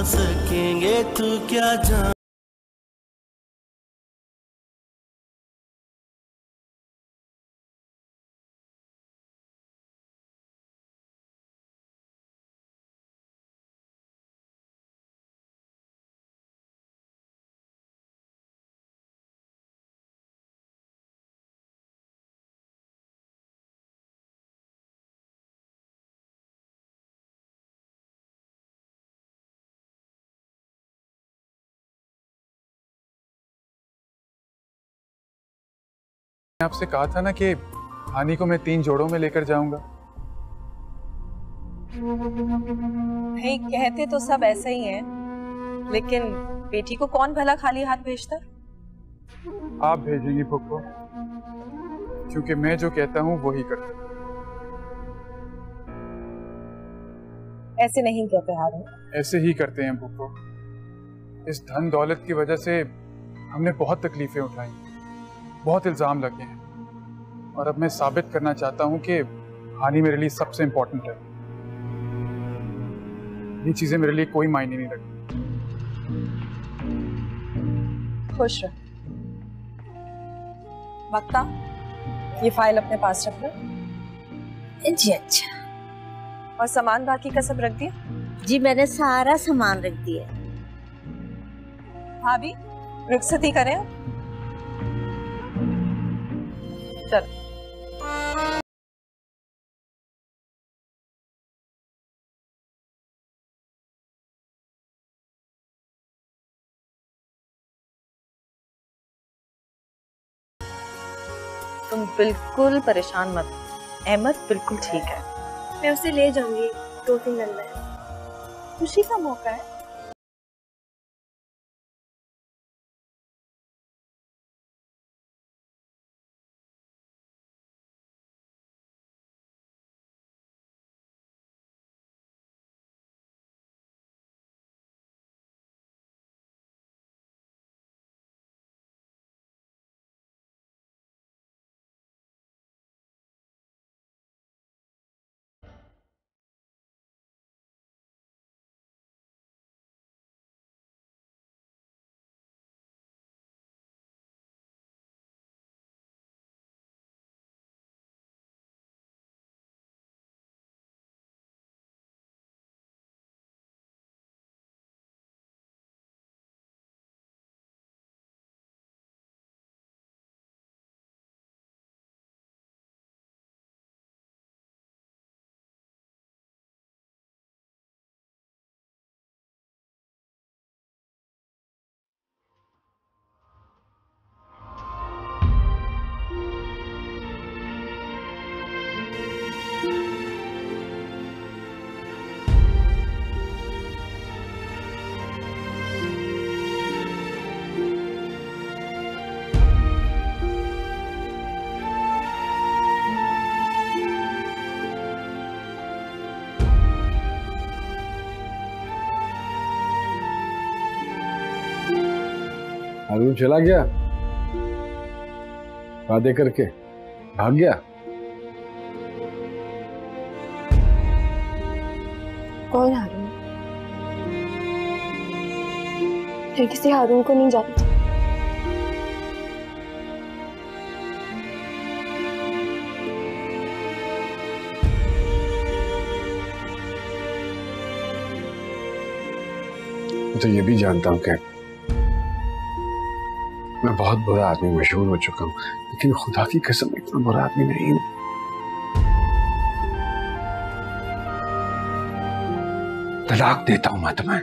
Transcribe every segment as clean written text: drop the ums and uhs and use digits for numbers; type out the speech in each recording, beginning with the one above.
सकेंगे तू क्या जान। आपसे कहा था ना कि हानि को मैं 3 जोड़ों में लेकर जाऊंगा। भाई कहते तो सब ऐसे ही हैं, लेकिन बेटी को कौन भला खाली हाथ भेजता? आप भेजेंगी फुप्पो, क्योंकि मैं जो कहता हूँ वही करता हूँ। ऐसे नहीं कहते हारून। ऐसे ही करते हैं फुप्पो। इस धन दौलत की वजह से हमने बहुत तकलीफें उठाई, बहुत इल्जाम लगे हैं, और अब मैं साबित करना चाहता हूँ कि हानि मेरे लिए सबसे इंपॉर्टेंट है। ये चीजें मेरे लिए कोई मायने नहीं रखती। खुश रह। वक्ता, ये फाइल अपने पास रख लो। जी अच्छा। और सामान बाकी का सब रख दिया? जी मैंने सारा सामान रख दिया। भाभी रुखसती करें अब? चल। तुम बिल्कुल परेशान मत, अहमद बिल्कुल ठीक है। मैं उसे ले जाऊंगी 2-3 दिन में। खुशी का मौका है। हारून चला गया, वादे करके भाग गया। कौन हारून? मैं किसी हारून को नहीं जानती। तो ये भी जानता हूँ कि मैं बहुत बुरा आदमी मशहूर हो चुका हूँ, लेकिन खुदा की कसम इतना बुरा आदमी नहीं हूँ। तलाक देता हूं मैं तुम्हें,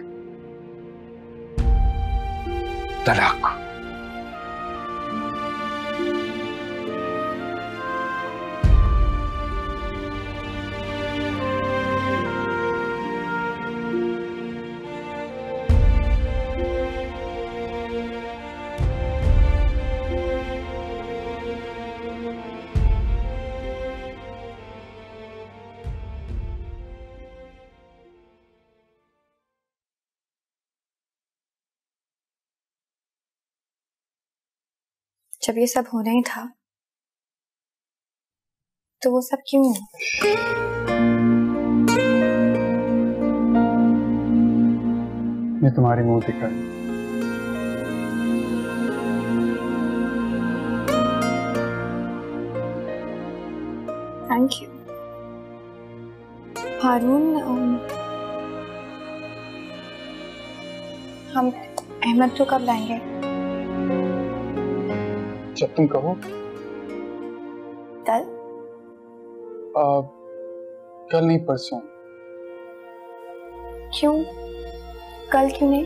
तलाक। जब ये सब होना ही था तो वो सब क्यों हुआ? ये तुम्हारी मुंह दिखाई। Thank you. हारून, हम अहमद को कब लाएंगे? जब तुम कहो। कल? कल नहीं, परसों। क्यों? कल क्यों नहीं?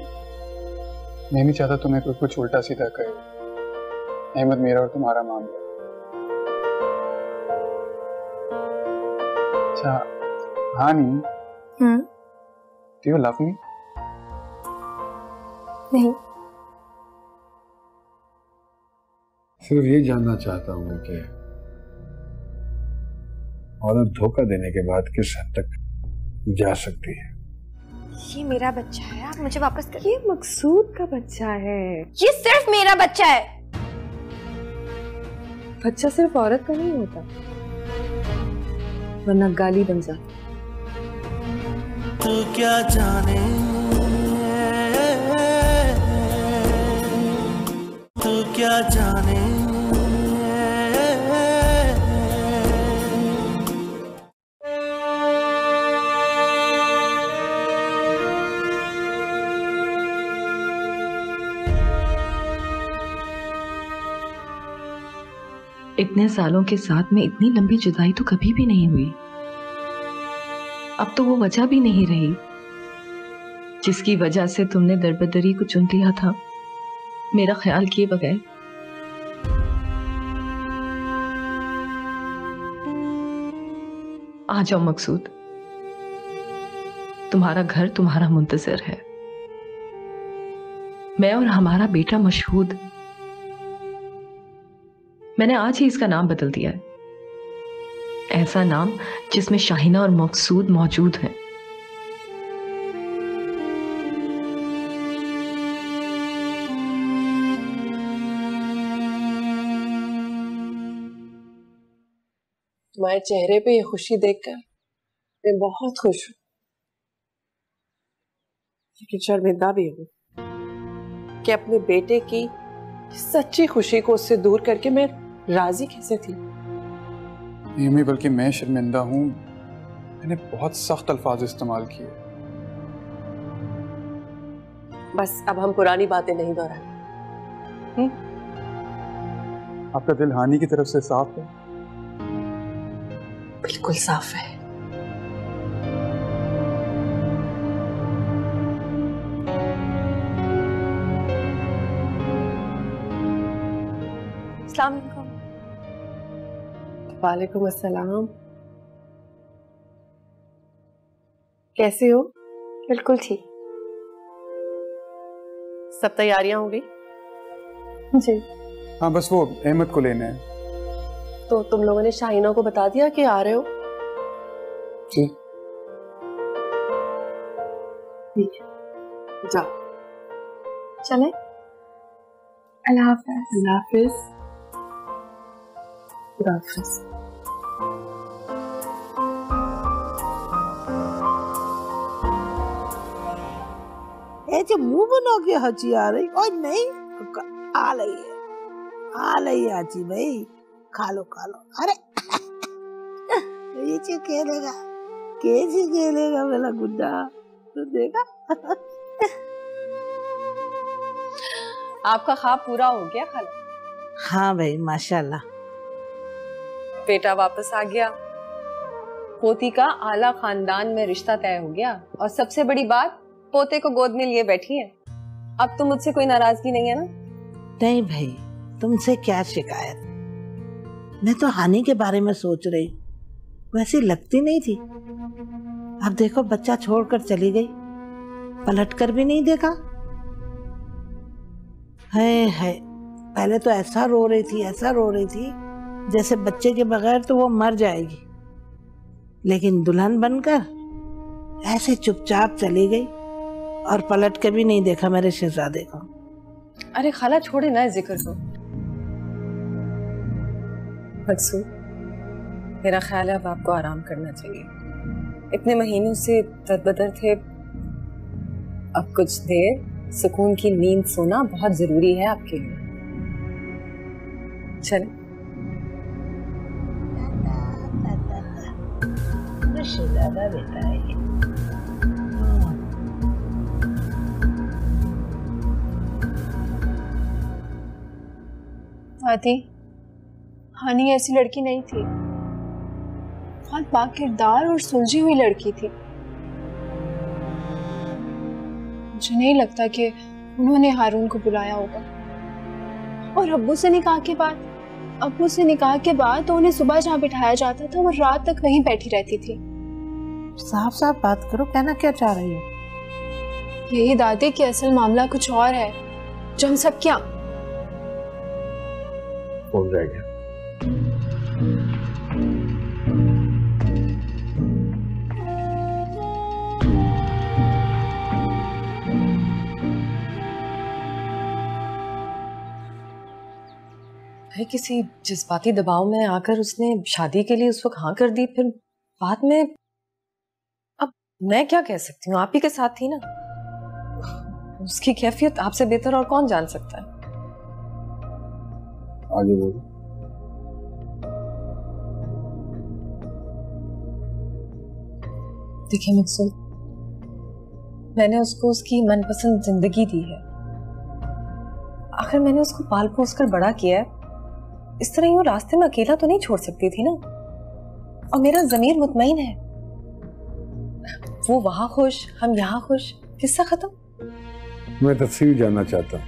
मैं नहीं चाहता तुम्हें कुछ उल्टा सीधा कहे। अहमद मेरा और तुम्हारा मामला। अच्छा हानी, डू यू लव मी? नहीं। सिर्फ ये जानना चाहता हूँ कि औरत धोखा देने के बाद किस हद तक जा सकती है। ये मेरा बच्चा है, आप मुझे वापस कर। ये मकसूद का बच्चा है। ये सिर्फ मेरा बच्चा है। बच्चा सिर्फ औरत का नहीं होता, वरना गाली बन जाती। तू क्या जाने, तू क्या जाने। इतने सालों के साथ में इतनी लंबी जुदाई तो कभी भी नहीं हुई। अब तो वो वजह भी नहीं रही जिसकी वजह से तुमने दरबदरी को चुन लिया था, मेरा ख्याल किए बगैर। आ जाओ मकसूद, तुम्हारा घर तुम्हारा मुंतजर है। मैं और हमारा बेटा मशहूद, मैंने आज ही इसका नाम बदल दिया है। ऐसा नाम जिसमें शाहिना और मकसूद मौजूद हैं। तुम्हारे चेहरे पे ये खुशी देखकर मैं बहुत खुश हूँ, लेकिन शर्मिंदा भी हूँ कि अपने बेटे की सच्ची खुशी को उससे दूर करके मैं राजी कैसे थी। नहीं बल्कि मैं शर्मिंदा हूँ, मैंने बहुत सख्त अल्फाज इस्तेमाल किए। बस अब हम पुरानी बातें नहीं दोहराएं। आपका दिल हानि की तरफ से साफ है? बिल्कुल साफ है। अस्सलाम वालेकुम। वालेकुम अस्सलाम। कैसे हो? बिल्कुल ठीक। सब तैयारियां हो गई? जी। हाँ बस वो अहमद को लेना है। तो तुम लोगों ने शाहिना को बता दिया कि आ रहे हो? जी। ठीक है, जाओ। चले? अल्लाह हाफ़िज़। अल्लाह हाफ़िज़। खुदा हाफ़िज़। ऐसे मुंह बना के हंसी आ रही। और नहीं आ रही है हाजी भाई, खा लो खा लो। अरे ये चीज खेलेगा, कैसे खेलेगा मेरा गुड्डा, तो देखा। आपका ख्वाब पूरा हो गया खाला? हाँ भाई माशाल्लाह। बेटा वापस आ गया, पोती का आला खानदान में रिश्ता तय हो गया, और सबसे बड़ी बात पोते को गोद में लिए बैठी है। अब तो मुझसे कोई नाराजगी नहीं है ना? नहीं भाई, तुमसे क्या शिकायत। मैं तो हानि के बारे में सोच रही, वैसी लगती नहीं थी। अब देखो बच्चा छोड़कर चली गई, पलट कर भी नहीं देखा। है पहले तो ऐसा रो रही थी जैसे बच्चे के बगैर तो वो मर जाएगी, लेकिन दुल्हन बनकर ऐसे चुपचाप चली गई और पलट के भी नहीं देखा मेरे शहजादे को। अरे खाला छोड़े ना जिक्र को। मकसूद, मेरा ख्याल है अब आपको आराम करना चाहिए। इतने महीनों से दरबदर थे, अब कुछ देर सुकून की नींद सोना बहुत जरूरी है आपके लिए। चल दादा बेटा है। दादी, हानि ऐसी लड़की नहीं थी, बहुत बाकिरदार और सुलझी हुई लड़की थी। मुझे नहीं लगता कि उन्होंने हारून को बुलाया होगा। और अब्बू से निकाह के बाद तो उन्हें सुबह जहाँ बिठाया जाता था वो रात तक वहीं बैठी रहती थी। साफ साफ बात करो, कहना क्या चाह रही हो? यही दादी कि असल मामला कुछ और है जो हम सब क्या फोन रह गया। भाई किसी जज्बाती दबाव में आकर उसने शादी के लिए उस वक्त हाँ कर दी, फिर बाद में अब मैं क्या कह सकती हूँ, आप ही के साथ थी ना। उसकी कैफियत आपसे बेहतर और कौन जान सकता है। आगे बोलो। देखिए मकसूद, मैंने उसको उसकी मनपसंद जिंदगी दी है। आखिर मैंने उसको पाल पोस कर बड़ा किया है, इस तरह यूं रास्ते में अकेला तो नहीं छोड़ सकती थी ना। और मेरा ज़मीर मुतमईन है, वो वहां खुश, हम यहाँ खुश, किस्सा खत्म। मैं तफसील जानना चाहता हूँ,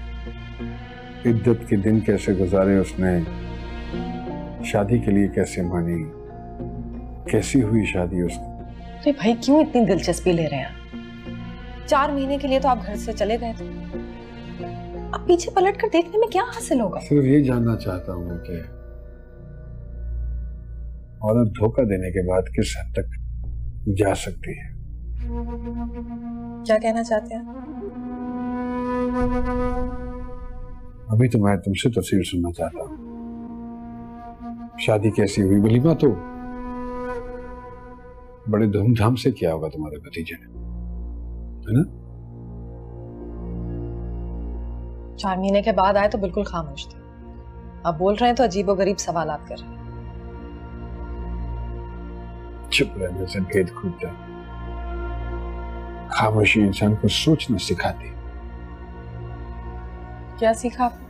इद्दत के दिन कैसे गुजारे उसने, शादी के लिए कैसे मानी, कैसी हुई शादी उसकी? अरे भाई क्यों इतनी दिलचस्पी ले रहे हैं? 4 महीने के लिए तो आप घर से चले गए थे, अब पीछे पलट कर देखने में क्या हासिल होगा? सिर्फ ये जानना चाहता हूँ कि औरत धोखा देने के बाद किस हद तक जा सकती है। क्या कहना चाहते हैं? अभी तो मैं तुमसे तफसील सुनना चाहता हूँ। शादी कैसी हुई? वलीमा तो बड़े धूमधाम से किया होगा तुम्हारे भतीजे ने, है ना? 4 महीने के बाद आए तो बिल्कुल खामोश थे, अब बोल रहे हैं तो अजीबोगरीब सवालात कर रहे हैं। चुप रहने से भेद खुलता है। खामोशी इंसान को सोचना सिखाती। क्या सीखा आपने?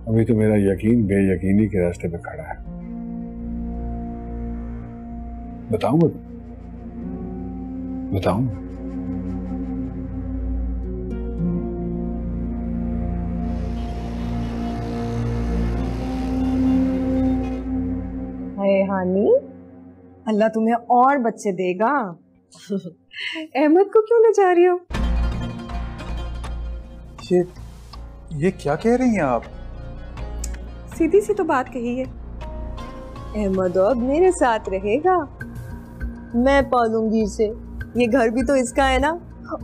अभी तो मेरा यकीन बेयकीनी के रास्ते पे खड़ा है। बताऊंगा? हानी, अल्लाह तुम्हें और बच्चे देगा। अहमद को क्यों न जा रही हो? ये क्या कह रही हैं आप? सीधी सी तो बात कही है। अहमद अब मेरे साथ रहेगा, मैं पालूंगी इसे। ये घर भी तो इसका है ना,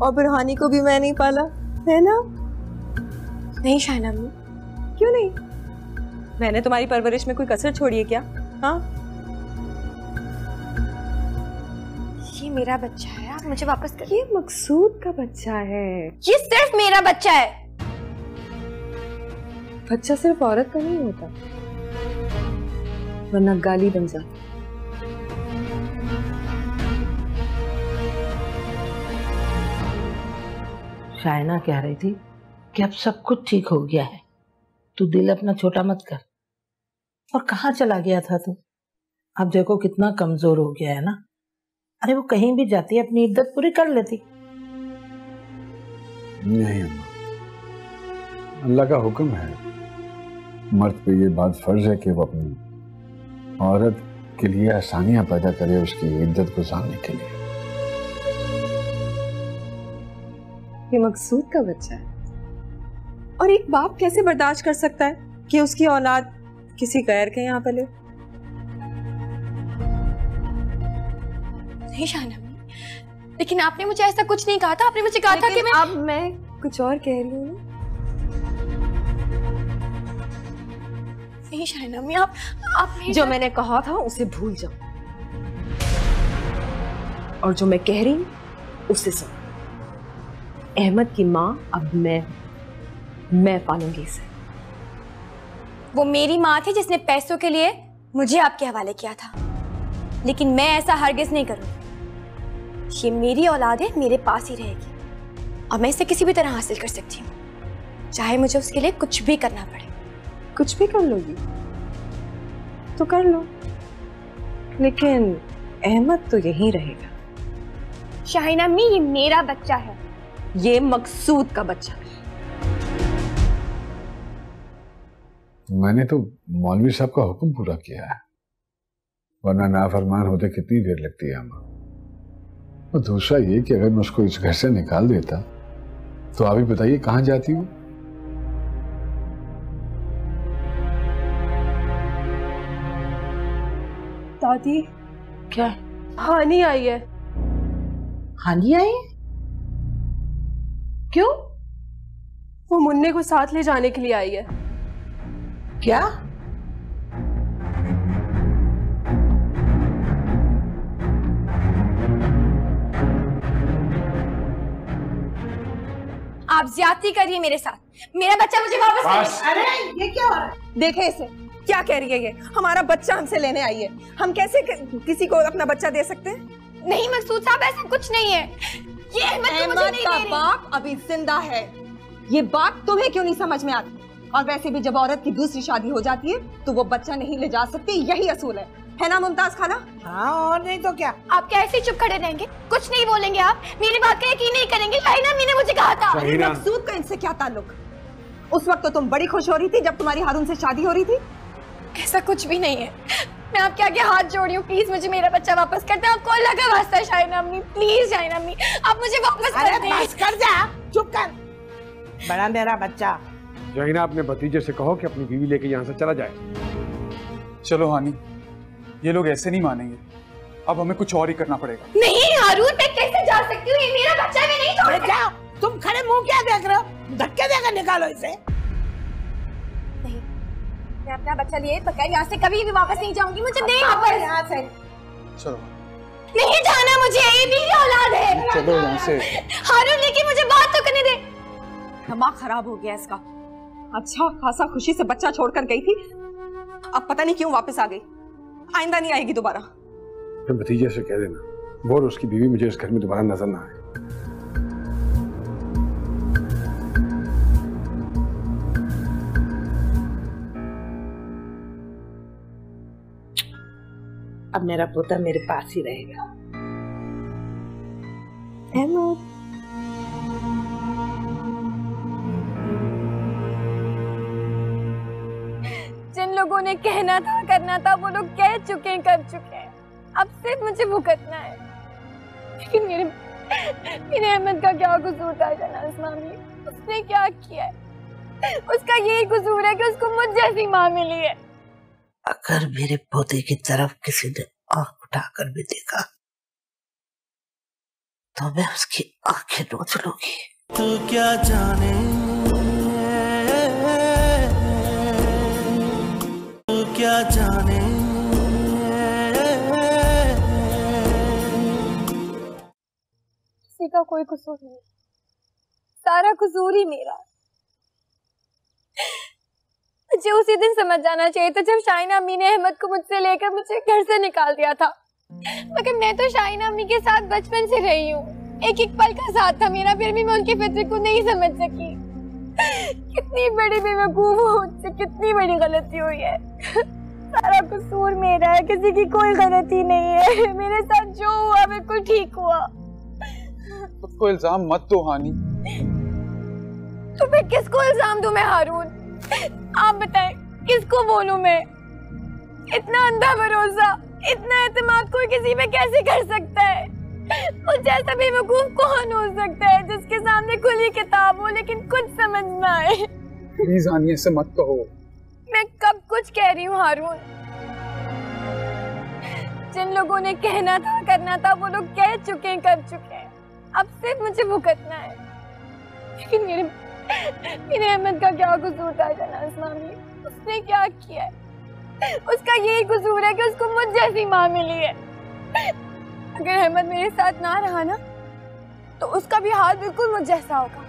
और फिर हानी को भी मैं नहीं पाला, है ना? नहीं शायना अम्मी। क्यों नहीं? मैंने तुम्हारी परवरिश में कोई कसर छोड़ी है क्या? हाँ, ये मेरा बच्चा है, आप मुझे वापस कर। ये मकसूद का बच्चा है। ये सिर्फ मेरा बच्चा है। बच्चा सिर्फ औरत का नहीं होता, वरना गाली बन जाती। शायना कह रही थी कि अब सब कुछ ठीक हो गया है, तू दिल अपना छोटा मत कर। और कहाँ चला गया था तू? अब देखो कितना कमजोर हो गया है ना। अरे वो कहीं भी जाती अपनी इद्दत पूरी कर लेती। नहीं अम्मा, अल्लाह का हुक्म है, मर्द पे ये बात फर्ज है कि वो अपनी औरत के लिए आसानियां पैदा करे उसकी इद्दत गुजारने के लिए। ये मकसूद का बच्चा है, और एक बाप कैसे बर्दाश्त कर सकता है कि उसकी औलाद किसी गैर के यहाँ पले? नहीं शायना अम्मी, लेकिन आपने मुझे ऐसा कुछ नहीं कहा था। आपने मुझे कहा था कि अब मैं कुछ और कह रही हूँ। नहीं शायना अम्मी, आप जो मैंने कहा था उसे भूल जाओ। और जो मैं कह रही हूँ उसे सुन। अहमद की माँ अब मैं पालूंगी इसे। वो मेरी माँ थी जिसने पैसों के लिए मुझे आपके हवाले किया था, लेकिन मैं ऐसा हरगिज नहीं करूंगी। ये मेरी औलाद है, मेरे पास ही रहेगी और मैं इसे किसी भी तरह हासिल कर सकती हूँ, चाहे मुझे उसके लिए कुछ भी करना पड़े। कुछ भी कर लोगी तो कर लो, लेकिन अहमद तो यहीं रहेगा। शाहीना अम्मी, ये मेरा बच्चा है। ये मकसूद का बच्चा है। मैंने तो मौलवी साहब का हुक्म पूरा किया है, वरना नाफरमान होते कितनी देर लगती है अम्मा। और दूसरा ये कि अगर मैं उसको इस घर से निकाल देता तो आप ही बताइए कहाँ जाती हूँ। दादी, क्या हानि आई है। हानि आई है? क्यों? वो मुन्ने को साथ ले जाने के लिए आई है। क्या? आप ज्यादती करिए मेरे साथ, मेरा बच्चा मुझे वापस अरे ये क्या हो रहा है? देखे इसे, क्या कह रही है ये? हमारा बच्चा हमसे लेने आई है, हम कैसे किसी को अपना बच्चा दे सकते हैं? नहीं मकसूद साहब, ऐसा कुछ नहीं है। ये अहमद का बाप अभी जिंदा है। ये बात तुम्हें क्यों नहीं समझ में आती? और वैसे भी जब औरत की दूसरी शादी हो जाती है तो वो बच्चा नहीं ले जा सकती, यही असूल है ना मुमताज खाला? हाँ और नहीं तो क्या। आप कैसे चुप खड़े रहेंगे, कुछ नहीं बोलेंगे? आप मेरी बात का यकीन नहीं करेंगे? शाहीना अम्मी ने मुझे कहा था। मकसूद का इनसे क्या ताल्लुक? उस वक्त तो तुम बड़ी खुश हो रही थी जब तुम्हारी हारून से शादी हो रही थी। ऐसा कुछ भी नहीं है, मैं आपके आगे हाथ जोड़ी हूँ, प्लीज मुझे मेरा बच्चा वापस कर दे। आपको अल्लाह का वास्ता है शाहीना अम्मी, प्लीज शाहीना अम्मी आप मुझे वापस कर दें। बस कर जा, चुप कर। बड़ा मेरा बच्चा। शाहीना अपने भतीजे से कहो कि अपनी बीवी लेके यहाँ से चला जाए। चलो हानि, ये लोग ऐसे नहीं मानेंगे, अब हमें कुछ और ही करना पड़ेगा। नहीं हारून, मैं कैसे जा सकती हूँ? ये मेरा बच्चा है, मैं नहीं छोड़ सकती। जाओ, तुम खड़े मुंह क्या देख रहे हो? धक्के देकर निकालो इसे। नहीं, मैं अपना बच्चा लिए बगैर यहाँ से कभी भी वापस नहीं जाऊंगी। मुझे नहीं वापस यहाँ से। चलो नहीं जाना मुझे, ये मेरी औलाद है। चलो यहाँ से। हारून लेकिन मुझे बात तो करने दे। दिमाग खराब हो गया इसका। अच्छा खासा खुशी से बच्चा छोड़कर गई थी, अब पता नहीं क्यों वापस आ गई। आइंदा नहीं आएगी दोबारा। तो भतीजे से कह देना वो और उसकी बीवी मुझे इस घर में दोबारा नजर ना आए। अब मेरा पोता मेरे पास ही रहेगा। अहमद, जिन लोगों ने कहना था करना था वो लोग कह चुके हैं, कर चुके हैं। अब सिर्फ मुझे भुगतना है। लेकिन मेरे अहमद का क्या कसूर था शहनाज मामी? उसने क्या किया है? उसका यही कसूर है कि उसको मुझ जैसी माँ मिली है। अगर मेरे पोते की तरफ किसी ने आंख उठाकर भी देखा तो मैं उसकी आंखें नोच लूंगी। तू क्या जाने, तू क्या जाने। किसी का कोई कसूर नहीं, सारा कसूर ही मेरा। मुझे उसी दिन समझ जाना चाहिए था जब शाहीना अम्मी ने अहमद को मुझसे लेकर मुझे घर से निकाल दिया था। मगर मैं तो शाहीना अम्मी के साथ बचपन से रही हूँ, एक एक पल का साथ था मेरा, फिर भी मैं उनके फिक्र को नहीं समझ सकी। कितनी बड़ी बेवकूफ हूँ, मुझसे कितनी बड़ी गलती हुई है। सारा कसूर मेरा है, किसी की कोई गलती नहीं है। मेरे साथ जो हुआ बिल्कुल ठीक हुआ। खुद को इल्जाम मत दो हानि। तो फिर किसको इल्जाम दूं मैं हारून? आप बताएं, किसको बोलूं मैं? इतना अंधा भरोसा, इतना एतमाद कोई किसी पे कैसे कर सकता है? उस जैसा बेवकूफ कौन हो सकता है जिसके सामने खुली किताब हो लेकिन कुछ समझ ना आए? प्लीज हानि ऐसे मत कहो। मैं कब कुछ कह रही हूँ हारून? जिन लोगों ने कहना था करना था वो लोग कह चुके हैं, कर चुके हैं। अब सिर्फ मुझे भुगतना है। लेकिन मेरे अहमद का क्या कसूर था शहनाज मामी? उसने क्या किया है? उसका यही कसूर है कि उसको मुझ जैसी माँ मिली है। अगर अहमद मेरे साथ ना रहा ना तो उसका भी हाल बिल्कुल मुझ जैसा होगा।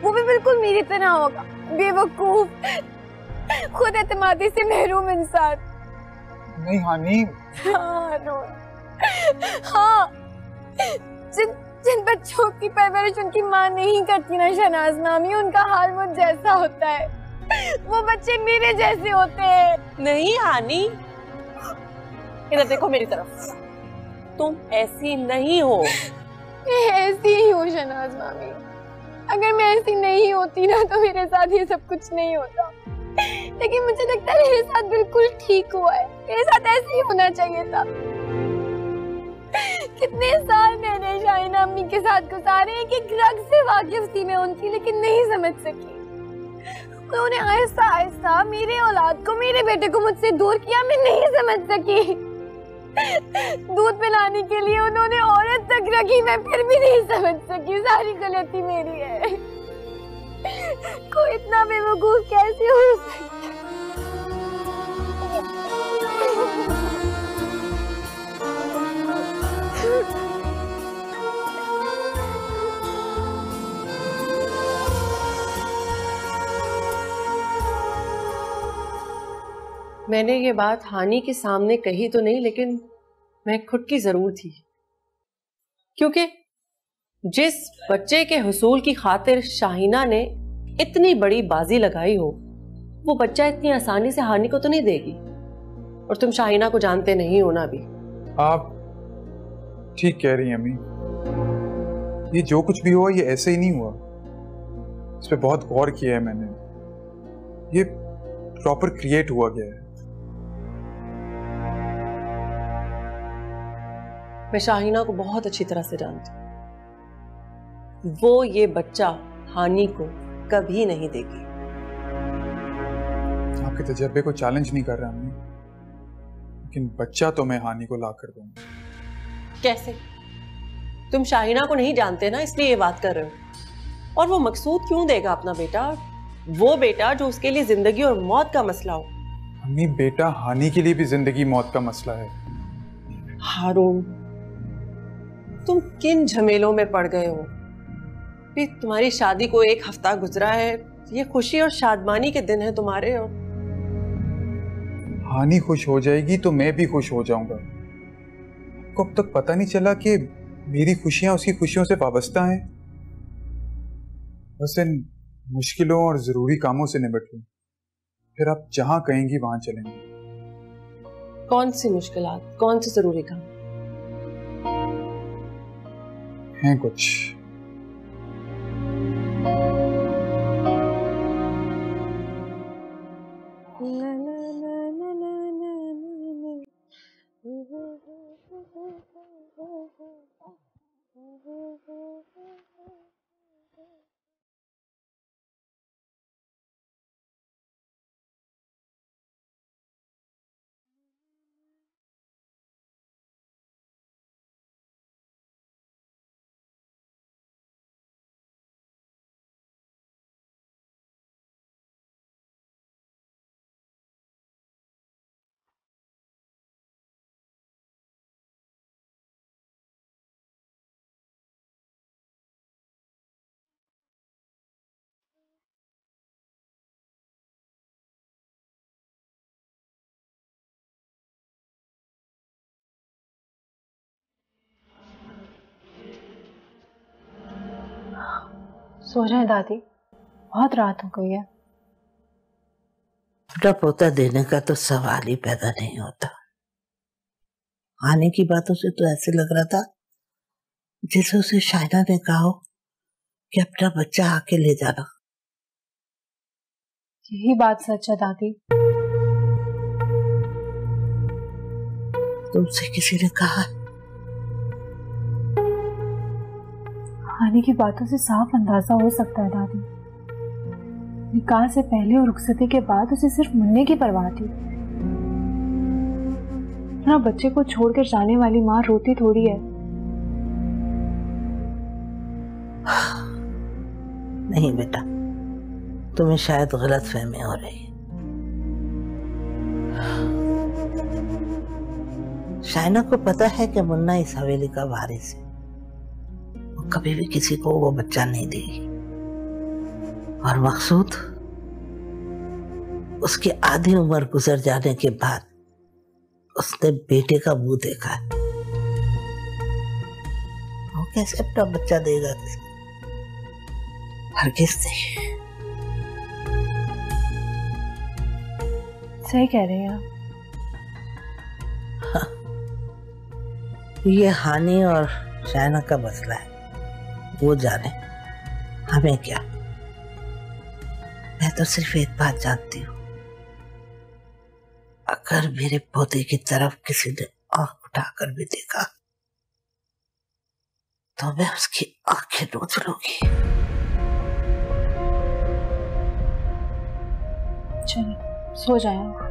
वो भी बिल्कुल मेरी तरह होगा, बेवकूफ, खुद एतमादी से महरूम इंसान। नहीं हानी। हाँ हाँ, जिन बच्चों की परवरिश उनकी माँ नहीं करती ना शहनाज मामी, उनका हाल मुझ जैसा होता है। वो बच्चे मेरे जैसे होते हैं। नहीं हानी, इधर देखो मेरी तरफ, तुम ऐसी नहीं हो। मैं ऐसी ही हूँ शहनाज मामी। अगर मैं ऐसी नहीं होती ना तो मेरे साथ ये सब कुछ नहीं होता। लेकिन मुझे लगता है मेरे साथ बिल्कुल ठीक हुआ है। मेरे साथ ऐसे ही होना चाहिए था। कितने साल मैंने शाहीना अम्मी के साथ गुजारे, एक रग से वाकिफ थी मैं उनकी, लेकिन नहीं समझ सकी। उन्होंने आहिस्ता आहिस्ता मेरे औलाद को, मेरे बेटे को मुझसे दूर किया, मैं नहीं समझ सकी। दूध पिलाने के लिए उन्होंने औरत तक रखी, मैं फिर भी नहीं समझ सकी। सारी गलती मेरी है। कोई इतना बेवकूफ कैसे हो सकता है? मैंने ये बात हानी के सामने कही तो नहीं, लेकिन मैं खुद की जरूर थी, क्योंकि जिस बच्चे के हुसूल की खातिर शाहीना ने इतनी बड़ी बाजी लगाई हो, वो बच्चा इतनी आसानी से हानि को तो नहीं देगी। और तुम शाहीना को जानते नहीं हो ना अभी। आप ठीक कह रही हैं अम्मी। ये जो कुछ भी हुआ ये ऐसे ही नहीं हुआ। इस पे बहुत गौर किया है मैंने। ये प्रॉपर क्रिएट हुआ गया है। मैं शाहीना को बहुत अच्छी तरह से जानती हूँ। वो ये बच्चा हानि को कभी नहीं देगी। आपके तजर्बे को चैलेंज नहीं कर रहा अम्मी, लेकिन बच्चा तो मैं हानि को ला कर दूंगा। कैसे? तुम शाहीना को नहीं जानते ना, इसलिए ये बात कर रहे हो। और वो मकसूद क्यों देगा अपना बेटा? वो बेटा जो उसके लिए जिंदगी और मौत का मसला हो। अम्मी, बेटा हानि के लिए भी जिंदगी मौत का मसला है। हारून, तुम किन झमेलों में पड़ गए हो? भी तुम्हारी शादी को 1 हफ्ता गुजरा है। ये खुशी और शादमानी के दिन है तुम्हारे। और हानि खुश हो जाएगी तो मैं भी खुश हो जाऊंगा। आपको अब तक पता नहीं चला कि मेरी खुशियां उसकी खुशियों से वाबस्ता हैं। बस इन मुश्किलों और जरूरी कामों से निपट लूं, फिर आप जहां कहेंगी वहां चलेंगे। कौन सी मुश्किलात, कौन सी जरूरी काम हैं? कुछ सो जाए दादी, बहुत रात हो गई है। बेटा पोता देने का तो सवाल ही पैदा नहीं होता। आने की बातों से तो ऐसे लग रहा था जैसे उसे शायना ने कहा हो कि अपना बच्चा आके ले जाना। यही बात सच है दादी। तुमसे किसी ने कहा? आने की बातों से साफ अंदाजा हो सकता है दादी। निकाह से पहले और रुखसती के बाद उसे सिर्फ मुन्ने की परवाह थी। अपना बच्चे को छोड़कर जाने वाली माँ रोती थोड़ी है। नहीं बेटा, तुम्हें शायद गलत फहमी हो रही है। शाइना को पता है कि मुन्ना इस हवेली का वारिस है, वो कभी भी किसी को वो बच्चा नहीं देगी। और मकसूद उसकी आधी उम्र गुजर जाने के बाद उसने बेटे का मुंह देखा है, वो कैसे अपना बच्चा देगा किसी? हरगिज़ नहीं। सही कह रहे हैं आप। ये हानि और शाइना का मसला है, वो जाने, हमें क्या। मैं तो सिर्फ एक बात जानती हूँ, अगर मेरे पोते की तरफ किसी ने आंख उठाकर भी देखा तो मैं उसकी आंखें नोच लूंगी। चलिए सो जाए।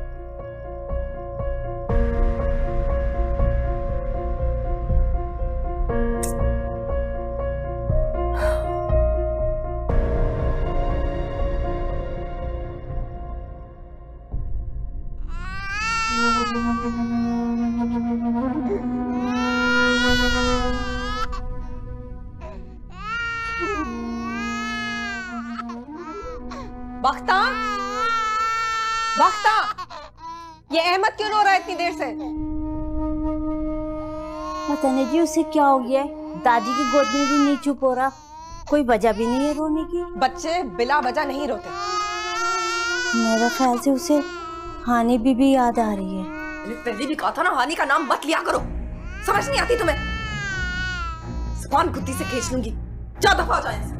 बख्ता, बख्ता, ये अहमद क्यों रो रहा है इतनी देर से? पता नहीं जी उसे क्या हो गया है, दादी की गोद में भी नहीं चुप हो रहा, कोई वजह भी नहीं है रोने की। बच्चे बिला वजह नहीं रोते। मेरा ख्याल से उसे हानि बीबी याद आ रही है। पहले भी कहा था ना हानि का नाम मत लिया करो, समझ नहीं आती तुम्हें? जुबान गुद्दी से खींच लूंगी, जा दफा हो जाए।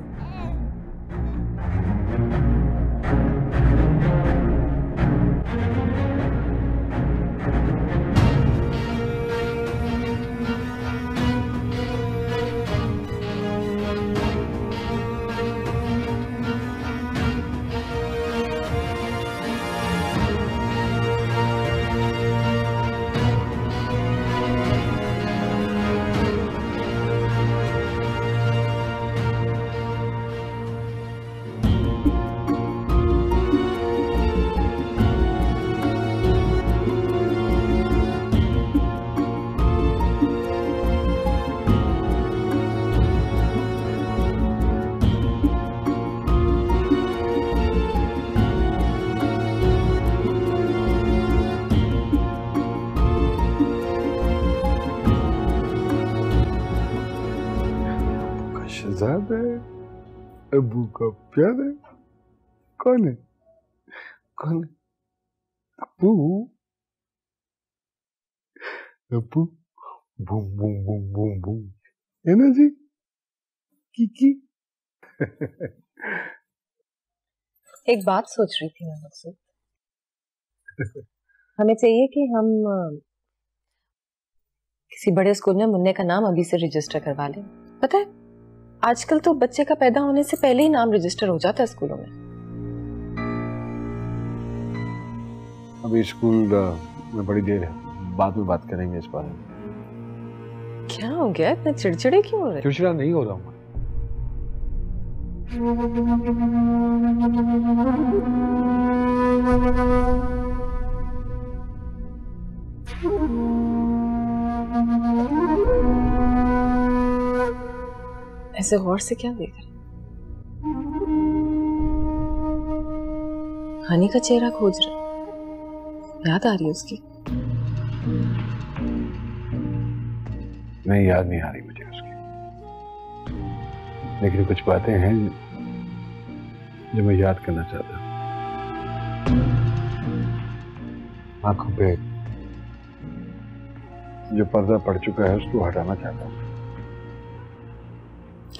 अबू का प्यार है। कौन है? कौन है? Abu Abu boom boom boom boom boom, है ना जी? की एक बात सोच रही थी मैं मुझसे, हमें चाहिए कि हम किसी बड़े स्कूल में मुन्ने का नाम अभी से रजिस्टर करवा लें। पता है आजकल तो बच्चे का पैदा होने से पहले ही नाम रजिस्टर हो जाता है स्कूलों में। अभी स्कूल में बड़ी देर है, बाद में बात करेंगे इस बारे में। क्या हो गया, इतने चिड़चिड़े क्यों हो रहे? चिड़चिड़ा नहीं हो रहा हूँ। ऐसे गौर से क्या देख रहे? हानि का चेहरा खोज रहे, याद आ रही है उसकी? नहीं, याद नहीं आ रही मुझे उसकी, लेकिन कुछ बातें हैं जो मैं याद करना चाहता हूँ। आंखों पे जो पर्दा पड़ चुका है उसको हटाना चाहता हूँ।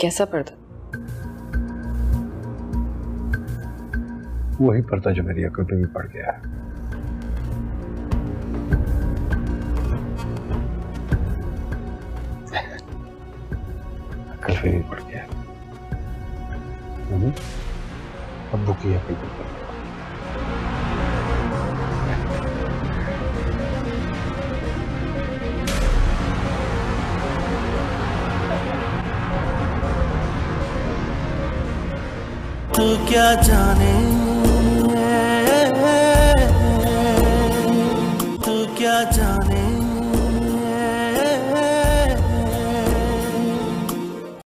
कैसा पर्दा? वही पर्दा जो मेरी अकल पे भी पड़ गया है। अकल पे भी पड़ गया है। अब्बू की अकल पे पड़ गया। तू क्या जाने